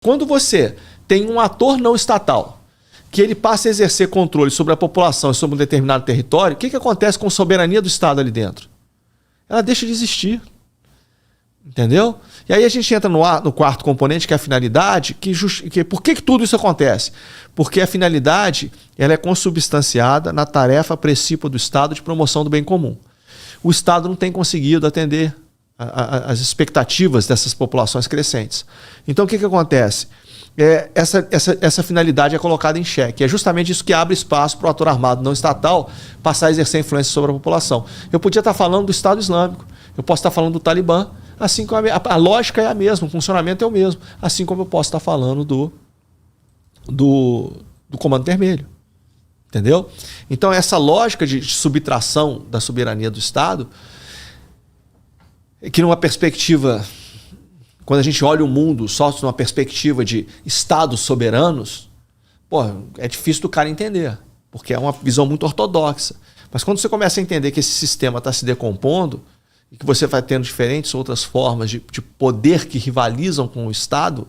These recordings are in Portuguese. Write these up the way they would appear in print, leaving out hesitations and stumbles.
Quando você tem um ator não estatal que ele passa a exercer controle sobre a população e sobre um determinado território, o que acontece com a soberania do Estado ali dentro? Ela deixa de existir. Entendeu? E aí a gente entra no quarto componente, que é a finalidade. Por que tudo isso acontece? Porque a finalidade ela é consubstanciada na tarefa precípua do Estado de promoção do bem comum. O Estado não tem conseguido atender as expectativas dessas populações crescentes. Então o que acontece? Essa finalidade é colocada em xeque. É justamente isso que abre espaço para o ator armado não estatal passar a exercer influência sobre a população. Eu podia estar falando do Estado Islâmico, eu posso estar falando do Talibã, assim como a lógica é a mesma, o funcionamento é o mesmo, assim como eu posso estar falando do Comando Vermelho. Entendeu? Então essa lógica de subtração da soberania do Estado, que numa perspectiva, quando a gente olha o mundo só numa perspectiva de Estados soberanos, é difícil do cara entender, porque é uma visão muito ortodoxa. Mas quando você começa a entender que esse sistema está se decompondo e que você vai tendo diferentes outras formas de poder que rivalizam com o Estado,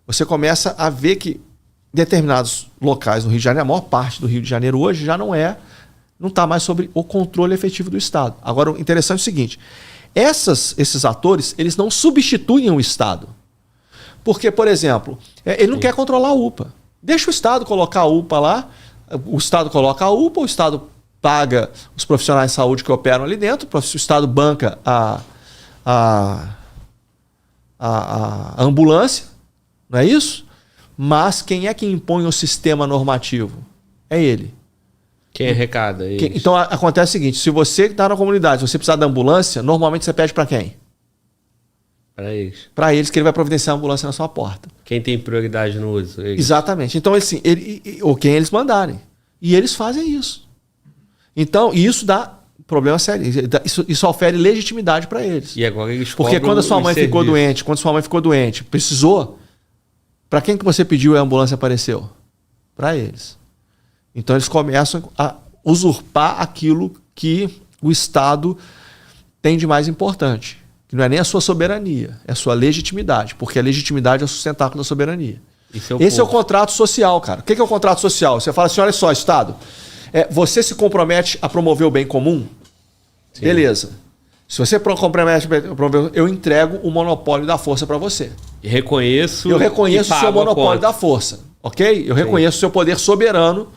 você começa a ver que determinados locais no Rio de Janeiro, a maior parte do Rio de Janeiro hoje já não está mais sobre o controle efetivo do Estado. Agora, o interessante é o seguinte, esses atores, eles não substituem o Estado. Porque, por exemplo, ele não quer controlar a UPA. Deixa o Estado colocar a UPA lá, o Estado coloca a UPA, o Estado paga os profissionais de saúde que operam ali dentro, o Estado banca a ambulância, não é isso? Mas quem é que impõe o sistema normativo? É ele. Quem arrecada? Então acontece o seguinte, se você está na comunidade, se você precisar da ambulância, normalmente você pede para quem? Para eles. Para eles, que ele vai providenciar a ambulância na sua porta. Quem tem prioridade no uso? Eles. Exatamente. Então, assim, ou quem eles mandarem. E eles fazem isso. Então, isso dá problema sério. Isso ofere legitimidade para eles. E agora eles Porque quando a sua mãe ficou doente, precisou, para quem que você pediu e a ambulância apareceu? Para eles. Então eles começam a usurpar aquilo que o Estado tem de mais importante. Que não é nem a sua soberania, é a sua legitimidade. Porque a legitimidade é o sustentáculo da soberania. Esse é o contrato social, cara. O que é o contrato social? Você fala assim, olha só, Estado, você se compromete a promover o bem comum? Sim. Beleza. Se você compromete a promover, eu entrego o monopólio da força para você. Eu reconheço o seu monopólio da força. Ok? Eu reconheço o seu poder soberano,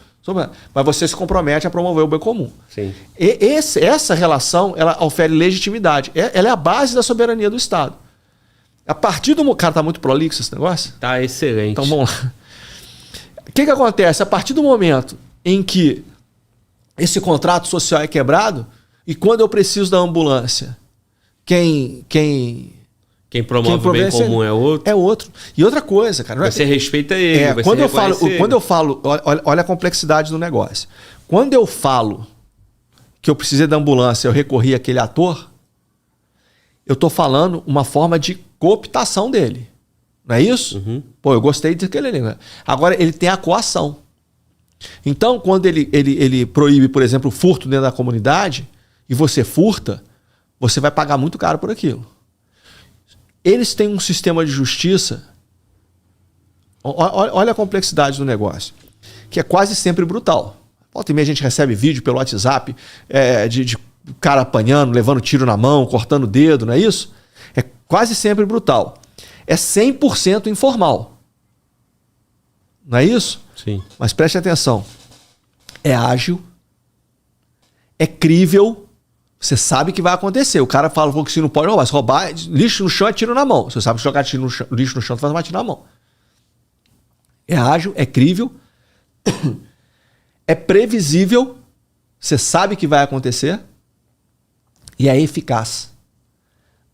mas você se compromete a promover o bem comum. Sim. Essa relação, ela ofere legitimidade. Ela é a base da soberania do Estado. A partir do... Cara, tá muito prolixo esse negócio? Tá excelente. Então vamos lá. O que acontece? A partir do momento em que esse contrato social é quebrado, e quando eu preciso da ambulância, quem promove o bem comum é outro? É outro. E outra coisa, cara... Você respeita ele. Quando eu falo... Olha a complexidade do negócio. Quando eu falo que eu precisei da ambulância, eu recorri àquele ator, eu estou falando uma forma de cooptação dele. Não é isso? Uhum. Eu gostei daquele ali. Agora, ele tem a coação. Então, quando ele proíbe, por exemplo, o furto dentro da comunidade, e você furta, você vai pagar muito caro por aquilo. Eles têm um sistema de justiça, olha a complexidade do negócio, que é quase sempre brutal. Volta e meia a gente recebe vídeo pelo WhatsApp de cara apanhando, levando tiro na mão, cortando o dedo, não é isso? É quase sempre brutal. É 100% informal. Não é isso? Sim. Mas preste atenção. É ágil, é crível, você sabe que vai acontecer. O cara fala que se não pode roubar. Se roubar, lixo no chão é tiro na mão. Você sabe jogar lixo no chão, você faz uma tiro na mão. É ágil, é crível, é previsível, você sabe que vai acontecer e é eficaz.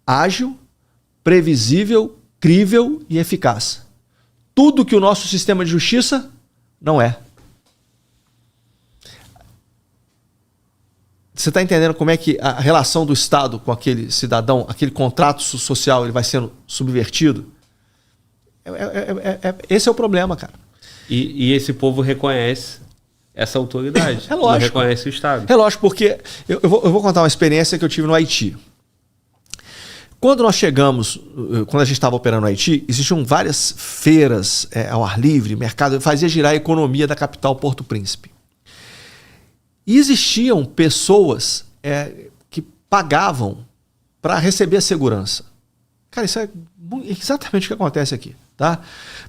Ágil, previsível, crível e eficaz. Tudo que o nosso sistema de justiça não é. Você está entendendo como é que a relação do Estado com aquele cidadão, aquele contrato social, ele vai sendo subvertido? Esse é o problema, cara. E esse povo reconhece essa autoridade. É lógico. Não reconhece o Estado. É lógico, porque eu vou contar uma experiência que eu tive no Haiti. Quando nós chegamos, quando a gente estava operando no Haiti, existiam várias feiras ao ar livre, mercado, fazia girar a economia da capital Porto Príncipe. E existiam pessoas que pagavam para receber a segurança. Cara, isso é exatamente o que acontece aqui. Tá?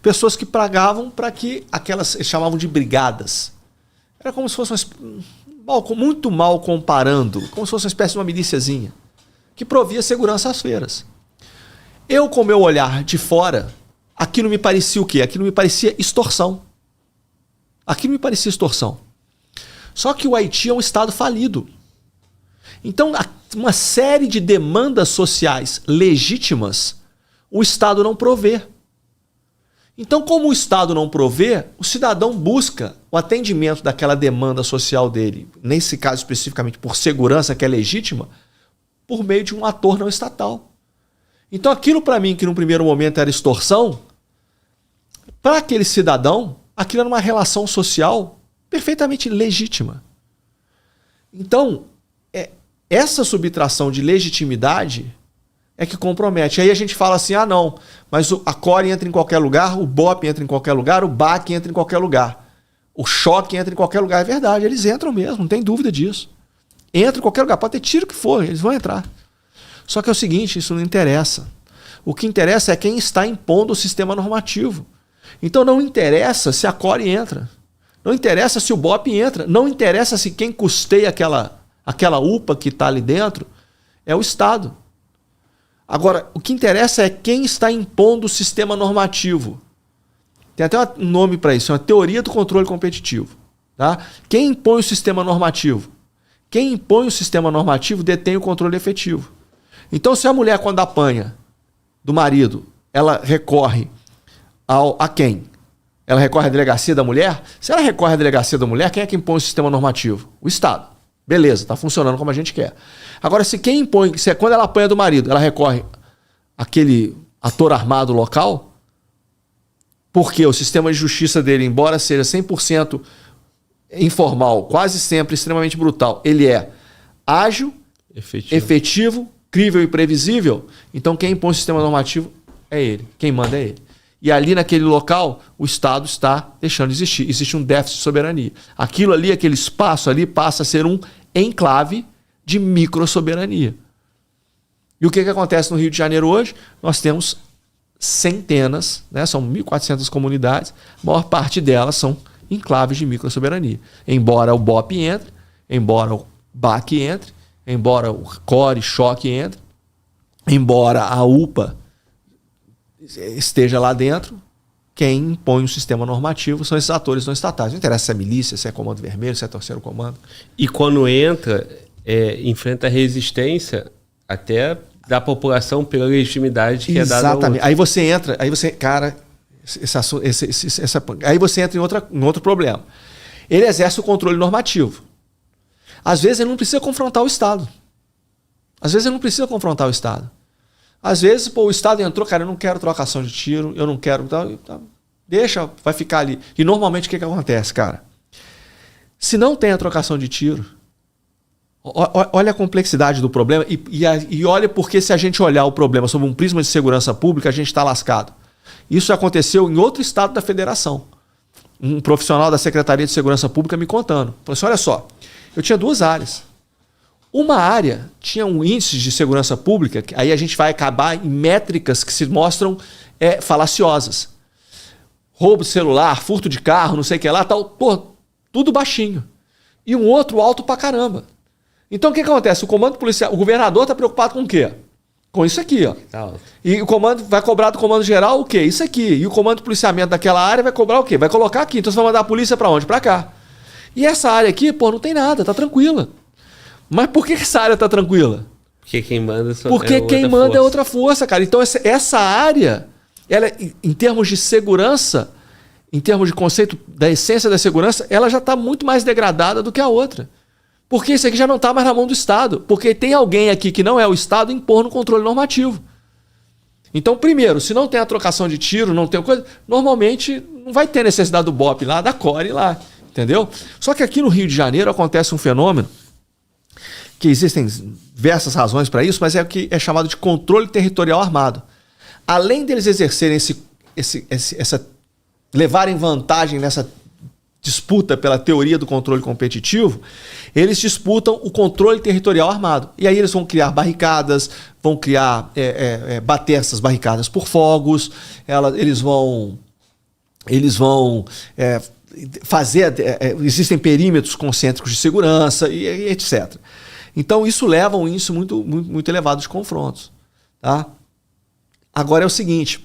Pessoas que pagavam para que aquelas, eles chamavam de brigadas. Era como se fosse muito mal comparando, como se fosse uma espécie de uma milíciazinha, que provia segurança às feiras. Eu, com o meu olhar de fora, aquilo me parecia o quê? Aquilo me parecia extorsão. Aquilo me parecia extorsão. Só que o Haiti é um estado falido. Então, uma série de demandas sociais legítimas, o Estado não provê. Então, como o Estado não provê, o cidadão busca o atendimento daquela demanda social dele, nesse caso especificamente por segurança que é legítima, por meio de um ator não estatal. Então, aquilo para mim, que no primeiro momento era extorsão, para aquele cidadão, aquilo era uma relação social perfeitamente legítima. Então, essa subtração de legitimidade é que compromete. Aí a gente fala assim, não, mas a CORE entra em qualquer lugar, o BOP entra em qualquer lugar, o BAC entra em qualquer lugar. O choque entra em qualquer lugar. É verdade, eles entram mesmo, não tem dúvida disso. Entra em qualquer lugar, pode ter tiro que for, eles vão entrar. Só que é o seguinte, isso não interessa. O que interessa é quem está impondo o sistema normativo. Então não interessa se a CORE entra, não interessa se o BOP entra, não interessa se quem custeia aquela UPA que está ali dentro é o Estado. Agora, o que interessa é quem está impondo o sistema normativo. Tem até um nome para isso, é uma teoria do controle competitivo. Tá? Quem impõe o sistema normativo? Quem impõe o sistema normativo detém o controle efetivo. Então, se a mulher, quando apanha do marido, ela recorre a quem? Ela recorre à delegacia da mulher? Se ela recorre à delegacia da mulher, quem é que impõe o sistema normativo? O Estado. Beleza, está funcionando como a gente quer. Agora, se quem impõe, quando ela apanha do marido, ela recorre àquele ator armado local, porque o sistema de justiça dele, embora seja 100% informal, quase sempre extremamente brutal, ele é ágil, efetivo, crível e previsível. Então quem impõe o sistema normativo é ele, quem manda é ele. E ali naquele local, o Estado está deixando de existir. Existe um déficit de soberania. Aquilo ali, aquele espaço ali, passa a ser um enclave de microsoberania. E o que acontece no Rio de Janeiro hoje? Nós temos centenas, né? São 1.400 comunidades, a maior parte delas são enclaves de microsoberania. Embora o BOP entre, embora o BAC entre, embora o CORE, choque entre, embora a UPA esteja lá dentro, quem impõe o sistema normativo são esses atores não estatais. Não interessa se é milícia, se é comando vermelho, se é terceiro comando. E quando entra, enfrenta resistência até da população pela legitimidade que é dada ao outro. Aí você entra, aí você entra em outro problema. Ele exerce o controle normativo. Às vezes ele não precisa confrontar o Estado. Às vezes o Estado entrou, cara, eu não quero trocação de tiro, eu não quero... Deixa, vai ficar ali. E normalmente o que acontece, cara? Se não tem a trocação de tiro, olha a complexidade do problema e olha porque se a gente olhar o problema sob um prisma de segurança pública, a gente está lascado. Isso aconteceu em outro estado da federação. Um profissional da Secretaria de Segurança Pública me contando. Falou assim, olha só, eu tinha duas áreas. Uma área tinha um índice de segurança pública, que aí a gente vai acabar em métricas que se mostram falaciosas. Roubo de celular, furto de carro, não sei o que lá, tal, tudo baixinho. E um outro alto pra caramba. Então o que acontece? O comando policial, o governador está preocupado com o quê? Com isso aqui, ó. E o comando vai cobrar do comando geral o quê? Isso aqui. E o comando de policiamento daquela área vai cobrar o quê? Vai colocar aqui. Então você vai mandar a polícia para onde? Para cá. E essa área aqui, não tem nada, tá tranquila. Mas por que essa área tá tranquila? Porque quem manda é outra força, cara. Então essa área, ela, em termos de segurança, em termos de conceito da essência da segurança, ela já está muito mais degradada do que a outra. Porque isso aqui já não está mais na mão do Estado. Porque tem alguém aqui que não é o Estado impor no controle normativo. Então, primeiro, se não tem a trocação de tiro, não tem coisa, normalmente não vai ter necessidade do BOP lá, da CORE lá. Entendeu? Só que aqui no Rio de Janeiro acontece um fenômeno que existem diversas razões para isso, mas é o que é chamado de controle territorial armado. Além deles exercerem levarem vantagem nessa disputa pela teoria do controle competitivo, eles disputam o controle territorial armado. E aí eles vão criar barricadas, vão criar, bater essas barricadas por fogos, eles vão fazer, existem perímetros concêntricos de segurança e etc. Então isso leva a um índice muito, muito, muito elevado de confrontos. Tá? Agora é o seguinte,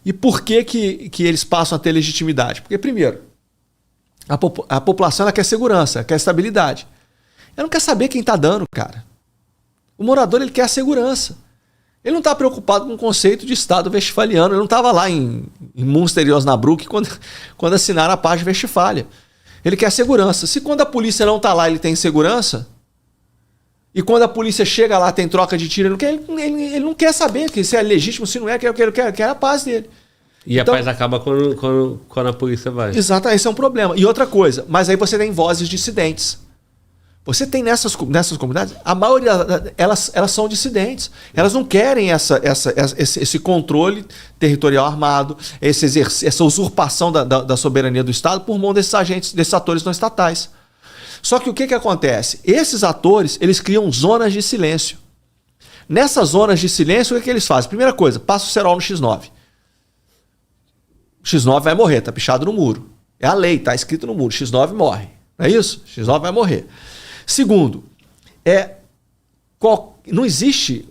e por que eles passam a ter legitimidade? Porque, primeiro, a população ela quer segurança, quer estabilidade. Ela não quer saber quem está dando, cara. O morador ele quer a segurança. Ele não está preocupado com o conceito de Estado westfaliano. Ele não estava lá em Münster e Osnabrück quando assinaram a paz de Westfália. Ele quer segurança. Se quando a polícia não está lá ele tem segurança, e quando a polícia chega lá tem troca de tiro, ele não quer saber se é legítimo, se não é, quer a paz dele. E então, a paz acaba quando a polícia vai. Exato, esse é um problema. E outra coisa, mas aí você tem vozes dissidentes. Você tem nessas comunidades, a maioria elas são dissidentes. Elas não querem esse controle territorial armado, essa usurpação da soberania do Estado por mão desses atores não estatais. Só que o que acontece? Esses atores, eles criam zonas de silêncio. Nessas zonas de silêncio, o que eles fazem? Primeira coisa, passa o cerol no X9. X9 vai morrer, tá pichado no muro. É a lei, tá escrito no muro. X9 morre. Não é isso? X9 vai morrer. Segundo, não existe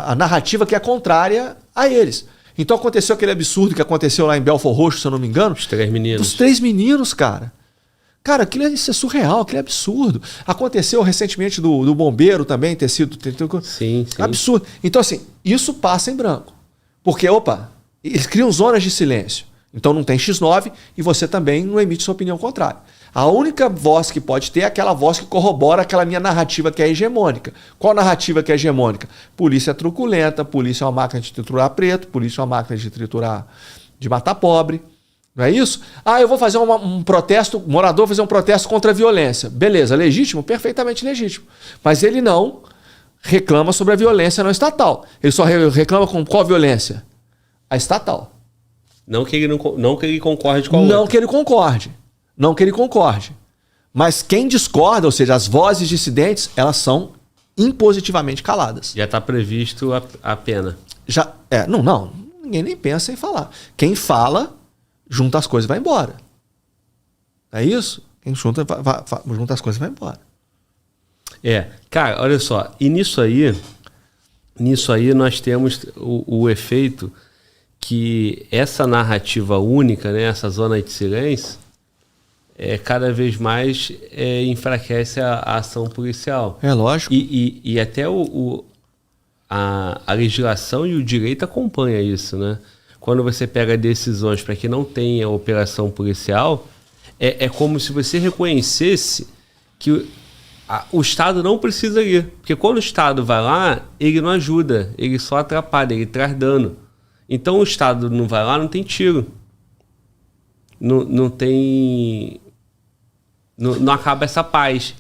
a narrativa que é contrária a eles. Então aconteceu aquele absurdo que aconteceu lá em Belfort Roxo, se eu não me engano. Os 3 meninos. Os 3 meninos, cara. Cara, isso é surreal, aquilo é absurdo. Aconteceu recentemente do bombeiro também ter sido... Sim. Absurdo. Então, assim, isso passa em branco. Porque, eles criam zonas de silêncio. Então não tem X9 e você também não emite sua opinião contrária. A única voz que pode ter é aquela voz que corrobora aquela minha narrativa que é hegemônica. Qual narrativa que é hegemônica? Polícia é truculenta, polícia é uma máquina de triturar preto, polícia é uma máquina de matar pobre. Não é isso? Eu vou fazer um protesto, morador fazer um protesto contra a violência. Beleza, legítimo? Perfeitamente legítimo. Mas ele não reclama sobre a violência não estatal. Ele só reclama com qual violência? A estatal. Não que ele concorde com a outra. Não que ele concorde. Mas quem discorda, ou seja, as vozes dissidentes, elas são impositivamente caladas. Já está previsto a pena. Não. Ninguém nem pensa em falar. Quem fala, junta as coisas e vai embora. É isso? Quem junta as coisas e vai embora. Cara, olha só. E nisso aí nós temos o efeito que essa narrativa única, né, essa zona de silêncio, cada vez mais enfraquece a ação policial. É lógico. E até a legislação e o direito acompanham isso, né? Quando você pega decisões para que não tenha operação policial, é como se você reconhecesse que o Estado não precisa ir. Porque quando o Estado vai lá, ele não ajuda, ele só atrapalha, ele traz dano. Então o Estado não vai lá, não tem tiro. Não acaba essa paz.